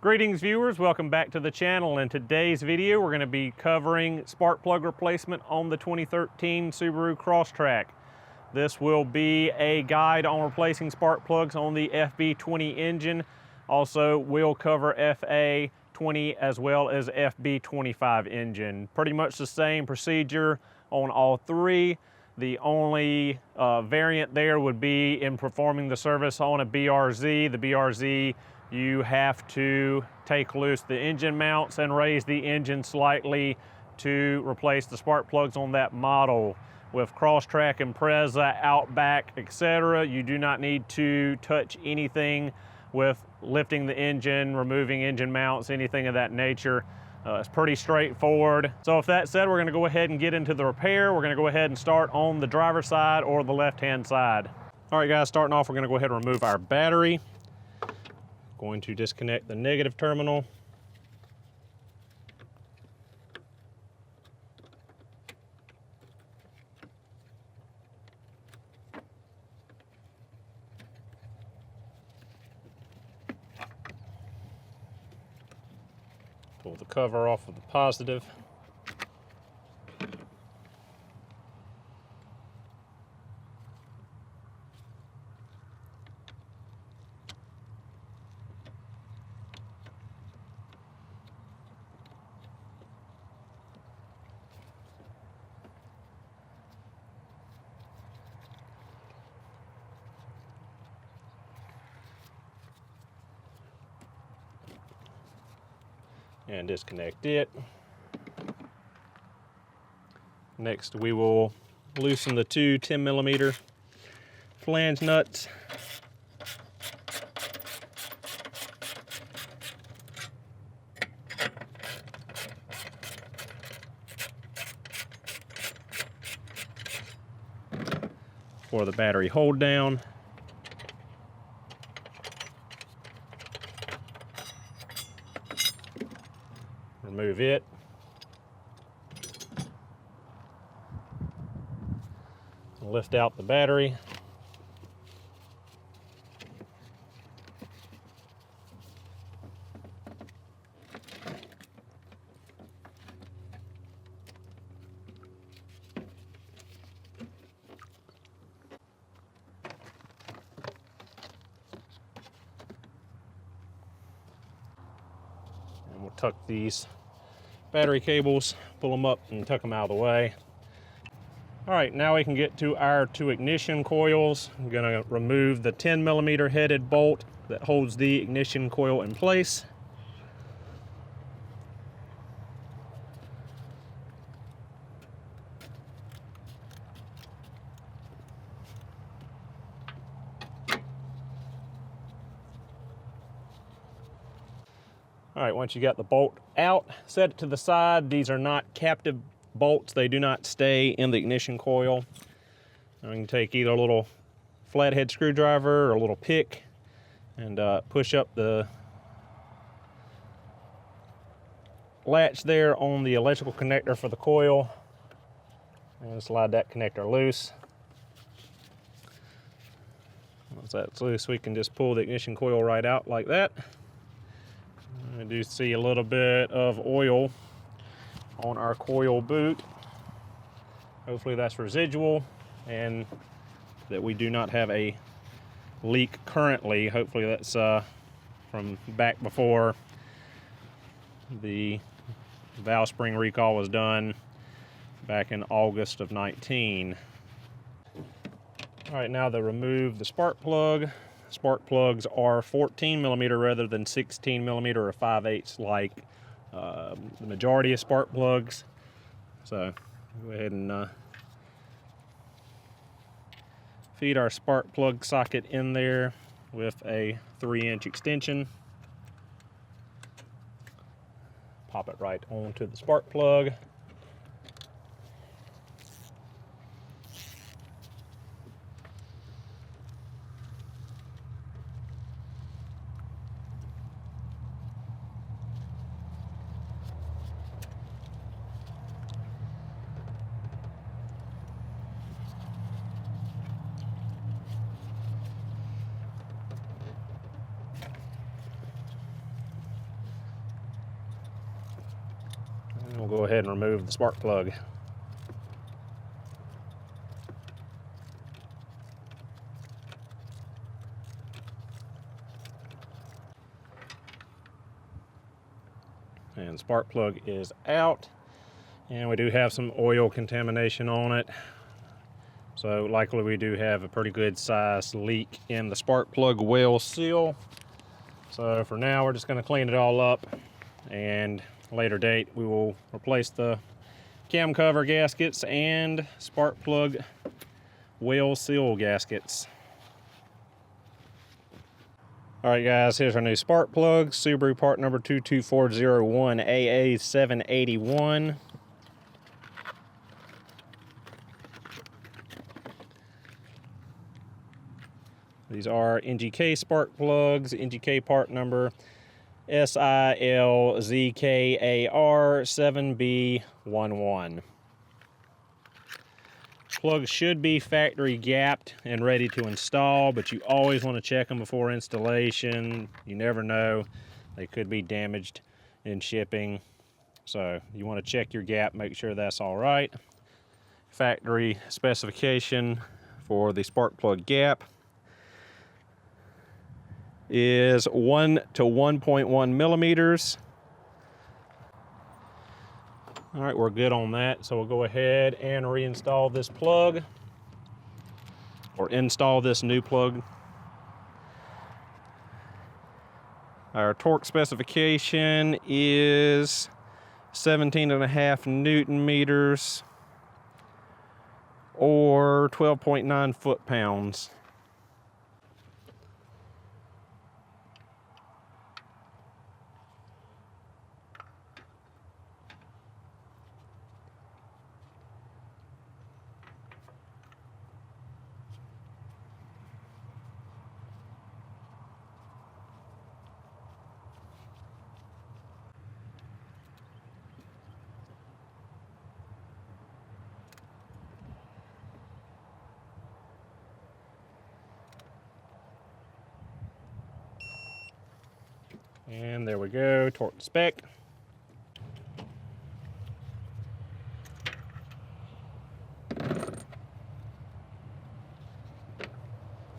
Greetings viewers, welcome back to the channel. In today's video we're going to be covering spark plug replacement on the 2013 Subaru Crosstrek. This will be a guide on replacing spark plugs on the FB20 engine. Also we'll cover FA20 as well as FB25 engine. Pretty much the same procedure on all three. The only variant there would be in performing the service on a BRZ. The BRZ, you have to take loose the engine mounts and raise the engine slightly to replace the spark plugs on that model. With Crosstrek, Impreza, Outback, etc., you do not need to touch anything with lifting the engine, removing engine mounts, anything of that nature. It's pretty straightforward. So with that said, we're going to go ahead and get into the repair. We're going to go ahead and start on the driver's side or the left-hand side. All right guys, starting off, we're going to go ahead and remove our battery. Going to disconnect the negative terminal. Pull the cover off of the positive. And disconnect it. Next, we will loosen the two 10mm flange nuts. For the battery hold down. Remove it. Lift out the battery. And we'll tuck these battery cables, pull them up and tuck them out of the way. All right, now we can get to our two ignition coils. I'm gonna remove the 10mm headed bolt that holds the ignition coil in place. All right, once you got the bolt out, set it to the side. These are not captive bolts. They do not stay in the ignition coil. You can take either a little flathead screwdriver or a little pick and push up the latch there on the electrical connector for the coil and slide that connector loose. Once that's loose, we can just pull the ignition coil right out like that. I do see a little bit of oil on our coil boot. Hopefully that's residual and that we do not have a leak currently. Hopefully that's from back before the valve spring recall was done back in August of 19. All right, now to remove the spark plug. Spark plugs are 14mm rather than 16mm or 5/8 like the majority of spark plugs. So go ahead and feed our spark plug socket in there with a 3-inch extension. Pop it right onto the spark plug. go ahead and remove the spark plug. And spark plug is out, and we do have some oil contamination on it, so likely we do have a pretty good size leak in the spark plug well seal. So for now we're just going to clean it all up, and later date we will replace the cam cover gaskets and spark plug well seal gaskets. All right guys, here's our new spark plug, Subaru part number 22401 AA781. These are NGK spark plugs, NGK part number SILZKAR7B11. Plugs should be factory gapped and ready to install, but you always want to check them before installation. You never know, they could be damaged in shipping. So you want to check your gap, make sure that's all right. Factory specification for the spark plug gap is 1 to 1.1 millimeters. All right, we're good on that. So we'll go ahead and reinstall this plug, or install this new plug. Our torque specification is 17.5 Newton meters or 12.9 foot-pounds. And there we go, torque to spec.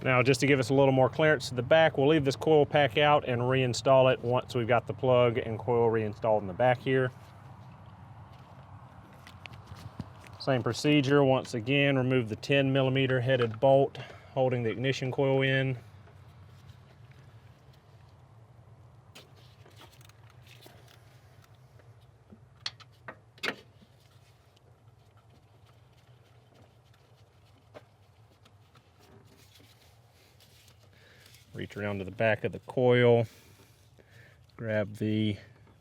Now, just to give us a little more clearance to the back, we'll leave this coil pack out and reinstall it once we've got the plug and coil reinstalled in the back here. Same procedure, once again, remove the 10mm headed bolt holding the ignition coil in. Reach around to the back of the coil, grab the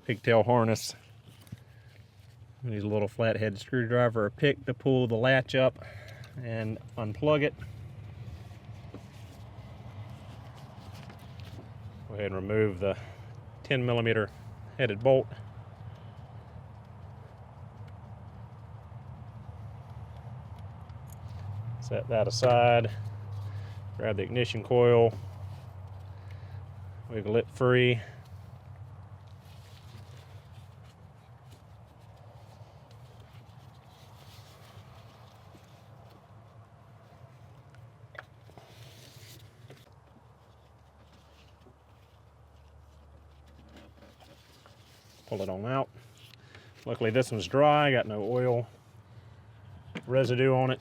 pigtail harness, use a little flathead screwdriver or pick to pull the latch up and unplug it. Go ahead and remove the 10mm headed bolt. Set that aside, grab the ignition coil, wiggle it free. Pull it on out. Luckily this one's dry, got no oil residue on it.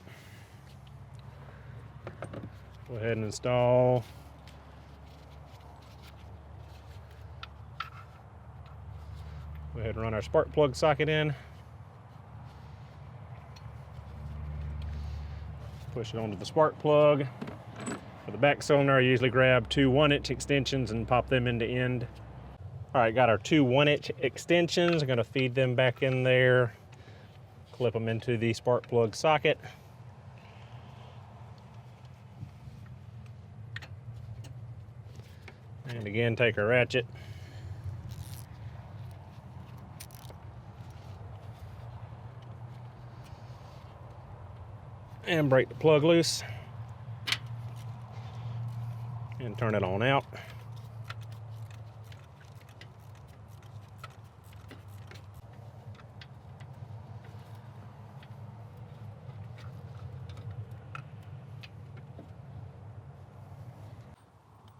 Go ahead and install. Go ahead and run our spark plug socket in. Push it onto the spark plug. For the back cylinder, I usually grab two 1-inch extensions and pop them into end. All right, got our two 1-inch extensions. I'm gonna feed them back in there, clip them into the spark plug socket. And again, take our ratchet. And break the plug loose. And turn it on out.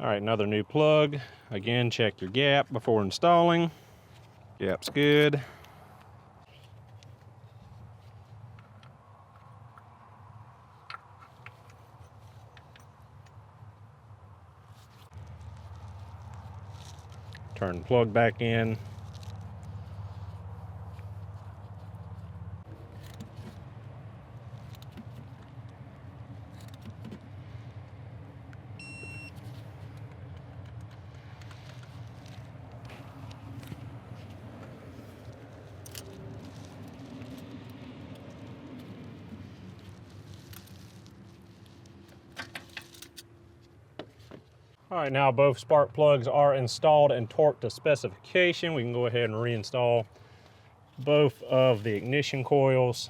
All right, another new plug. Again, check your gap before installing. Gap's good. Turn the plug back in. All right, now both spark plugs are installed and torqued to specification. We can go ahead and reinstall both of the ignition coils.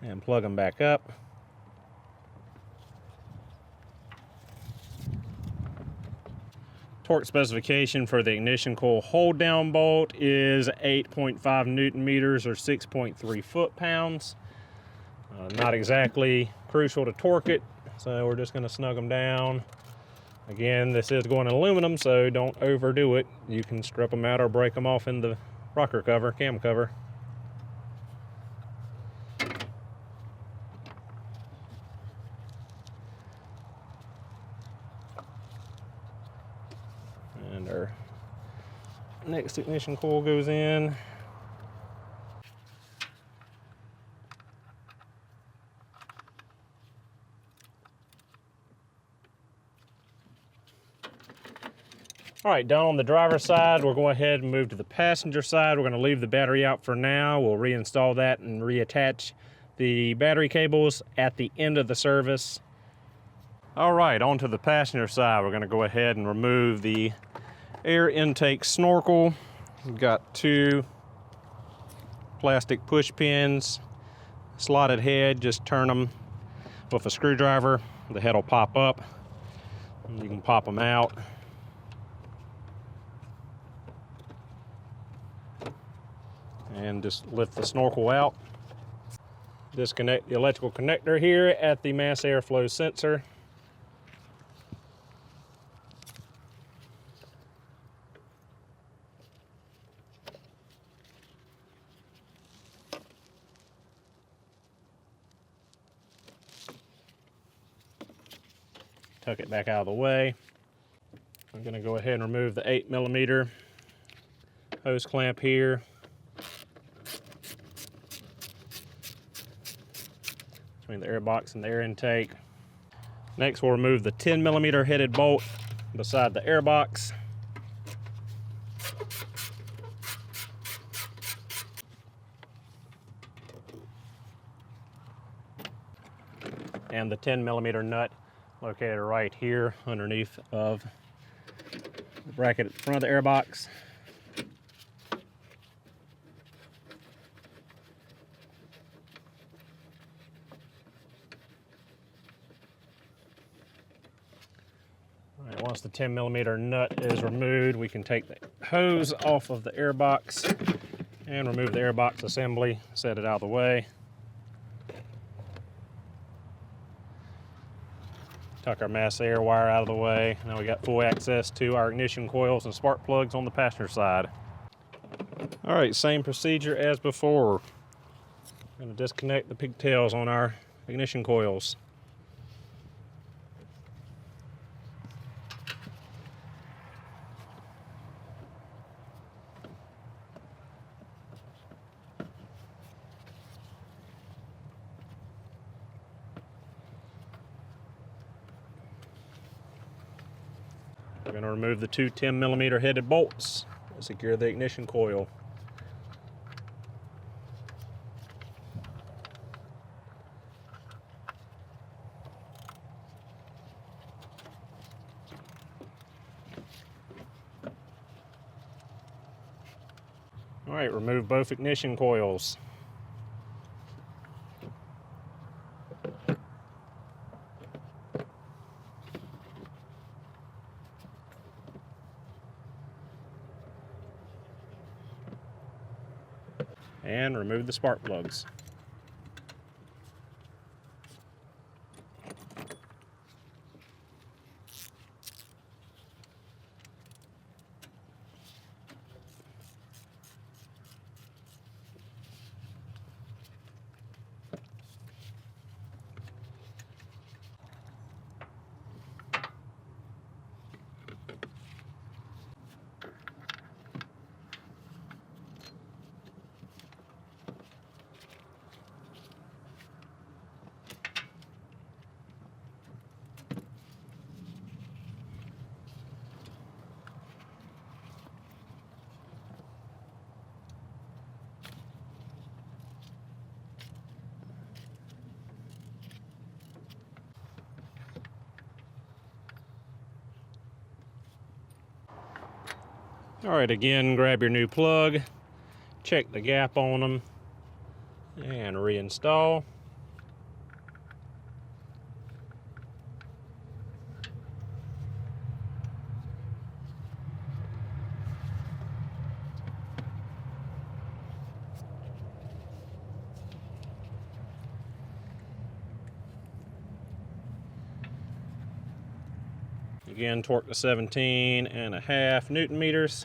And plug them back up. Torque specification for the ignition coil hold down bolt is 8.5 Newton meters or 6.3 foot-pounds. Not exactly crucial to torque it, so we're just going to snug them down. Again, this is going in aluminum, so don't overdo it. You can strip them out or break them off in the rocker cover, cam cover. And our next ignition coil goes in. All right, done on the driver's side. We'll go ahead and move to the passenger side. We're going to leave the battery out for now. We'll reinstall that and reattach the battery cables at the end of the service. All right, on to the passenger side. We're going to go ahead and remove the air intake snorkel. We've got two plastic push pins, slotted head. Just turn them with a screwdriver. The head will pop up. You can pop them out. And just lift the snorkel out. Disconnect the electrical connector here at the mass airflow sensor. Tuck it back out of the way. I'm going to go ahead and remove the 8mm hose clamp here. Between the air box and the air intake. Next, we'll remove the 10mm headed bolt beside the air box. And the 10mm nut located right here underneath of the bracket at the front of the air box. Once the 10mm nut is removed, we can take the hose off of the air box and remove the air box assembly, set it out of the way. Tuck our mass air wire out of the way. Now we got full access to our ignition coils and spark plugs on the passenger side. All right, same procedure as before. I'm going to disconnect the pigtails on our ignition coils. We're going to remove the two 10mm headed bolts to secure the ignition coil. All right, remove both ignition coils. and remove the spark plugs. All right, again, grab your new plug, check the gap on them, and reinstall. Again, torque to 17.5 Newton meters.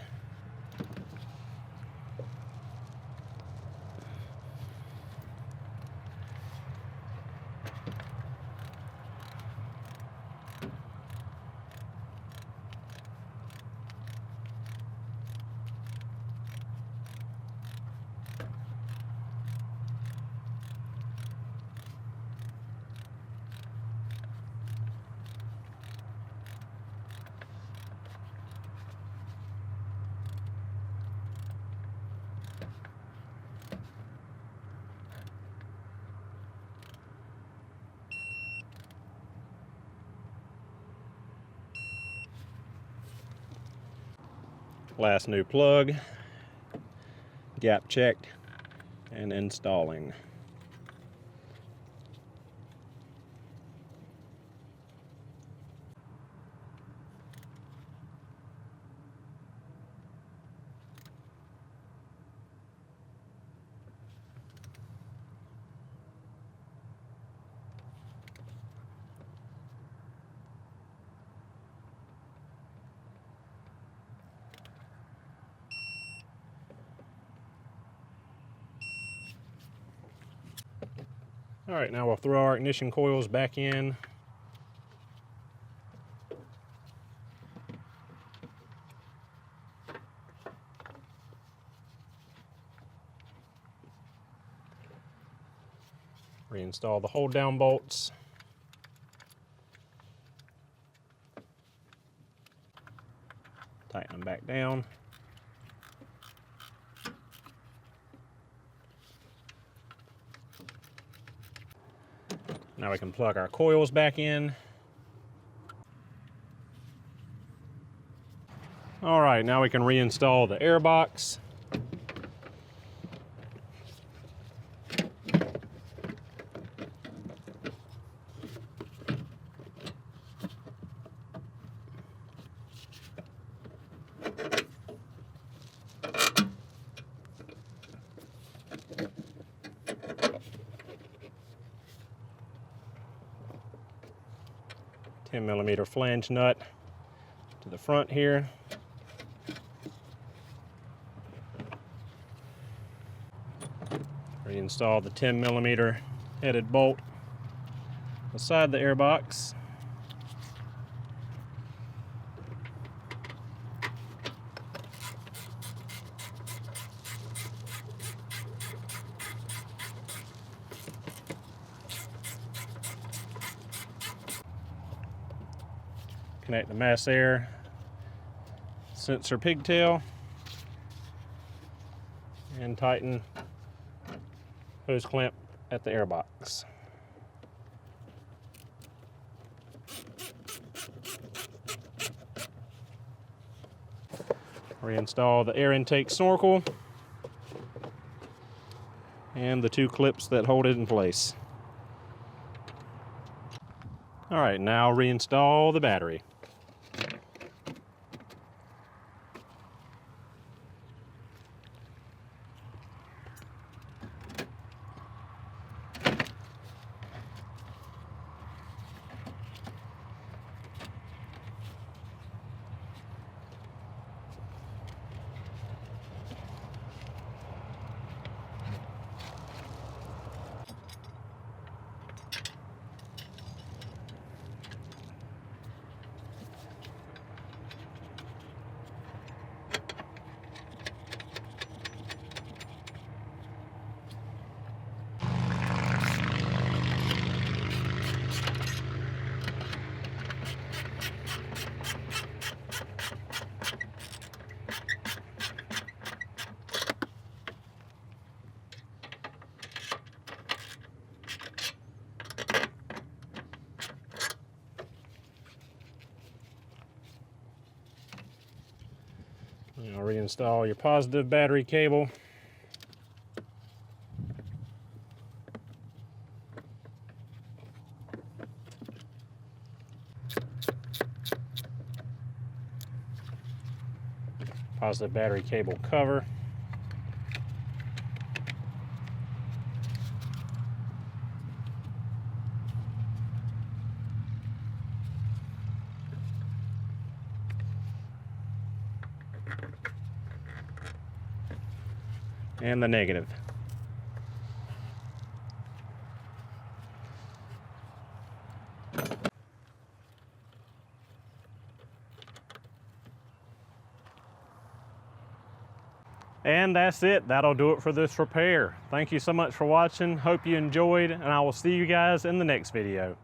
Last new plug, gap checked, and installing. All right, now we'll throw our ignition coils back in. Reinstall the hold down bolts. Tighten them back down. Now we can plug our coils back in. All right, now we can reinstall the air box. .10mm flange nut to the front here. Reinstall the 10mm headed bolt beside the air box. Connect the mass air sensor pigtail and tighten hose clamp at the air box. Reinstall the air intake snorkel and the two clips that hold it in place. All right, now reinstall the battery. Now reinstall your positive battery cable. Positive battery cable cover. And the negative. And that's it. That'll do it for this repair. Thank you so much for watching. Hope you enjoyed, and I will see you guys in the next video.